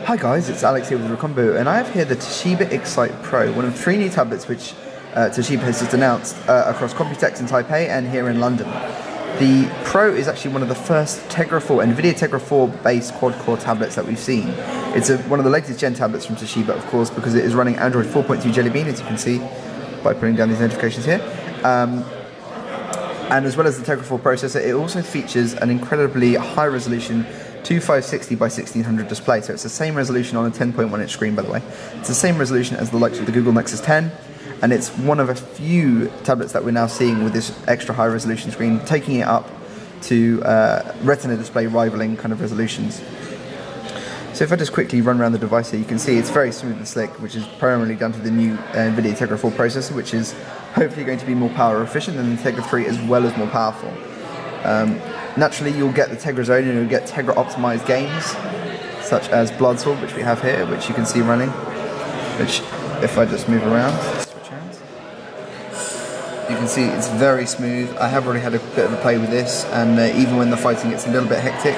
Hi guys, it's Alex here with Recombo, and I have here the Toshiba Excite Pro, one of 3 new tablets which Toshiba has just announced across Computex in Taipei and here in London. The Pro is actually one of the first Tegra 4, NVIDIA Tegra 4 based quad-core tablets that we've seen. It's one of the latest gen tablets from Toshiba, of course, because it is running Android 4.2 Jelly Bean, as you can see by putting down these notifications here. And as well as the Tegra 4 processor, it also features an incredibly high resolution 2560 by 1600 display, so it's the same resolution on a 10.1 inch screen, by the way. It's the same resolution as the likes of the Google Nexus 10, and it's one of a few tablets that we're now seeing with this extra high resolution screen, taking it up to Retina display rivaling kind of resolutions. So if I just quickly run around the device here, you can see it's very smooth and slick, which is primarily down to the new NVIDIA Tegra 4 processor, which is hopefully going to be more power efficient than the Tegra 3 as well as more powerful. Naturally, you'll get the Tegra Zone and you'll get Tegra optimized games, such as Bloodsword, which we have here, which you can see running, which if I just move around, switch hands, you can see it's very smooth. I have already had a bit of a play with this, and even when the fighting gets a little bit hectic,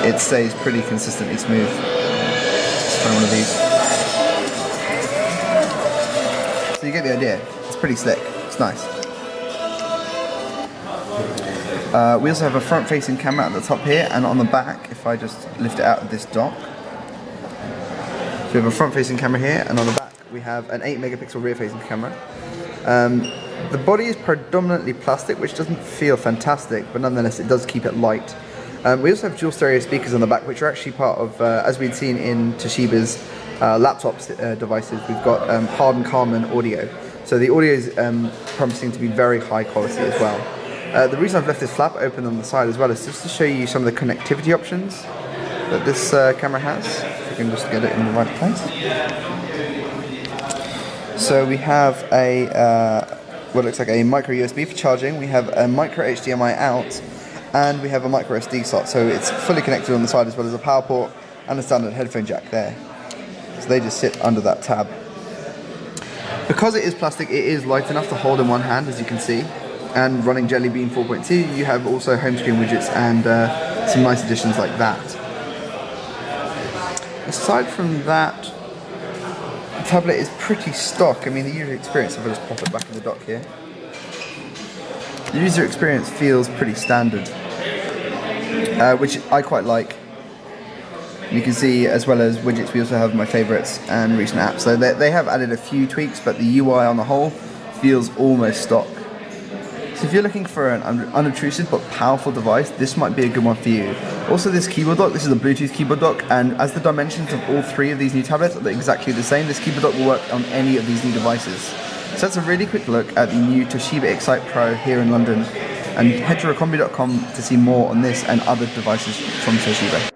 it stays pretty consistently smooth. Let's try one of these. So you get the idea, it's pretty slick, it's nice. We also have a front-facing camera at the top here, and on the back, if I just lift it out of this dock, so we have a front-facing camera here, and on the back we have an 8-megapixel rear-facing camera. The body is predominantly plastic, which doesn't feel fantastic, but nonetheless it does keep it light. We also have dual stereo speakers on the back, which are actually part of, as we'd seen in Toshiba's laptop devices, we've got Hard and Kalman audio. So the audio is promising to be very high quality as well. The reason I've left this flap open on the side as well is just to show you some of the connectivity options that this camera has. If we can just get it in the right place. So we have a what looks like a micro USB for charging. We have a micro HDMI out, and we have a micro SD slot. So it's fully connected on the side, as well as a power port and a standard headphone jack there. So they just sit under that tab. Because it is plastic, it is light enough to hold in one hand, as you can see. And running Jelly Bean 4.2, you have also home screen widgets and some nice additions like that. Aside from that, the tablet is pretty stock. I mean, the user experience, if I just pop it back in the dock here, the user experience feels pretty standard, which I quite like. You can see, as well as widgets, we also have my favorites and recent apps. So they have added a few tweaks, but the UI on the whole feels almost stock. So if you're looking for an unobtrusive but powerful device, this might be a good one for you. Also, this keyboard dock, this is a Bluetooth keyboard dock, and as the dimensions of all 3 of these new tablets are exactly the same, this keyboard dock will work on any of these new devices. So that's a really quick look at the new Toshiba Excite Pro here in London, and head to recombo.com to see more on this and other devices from Toshiba.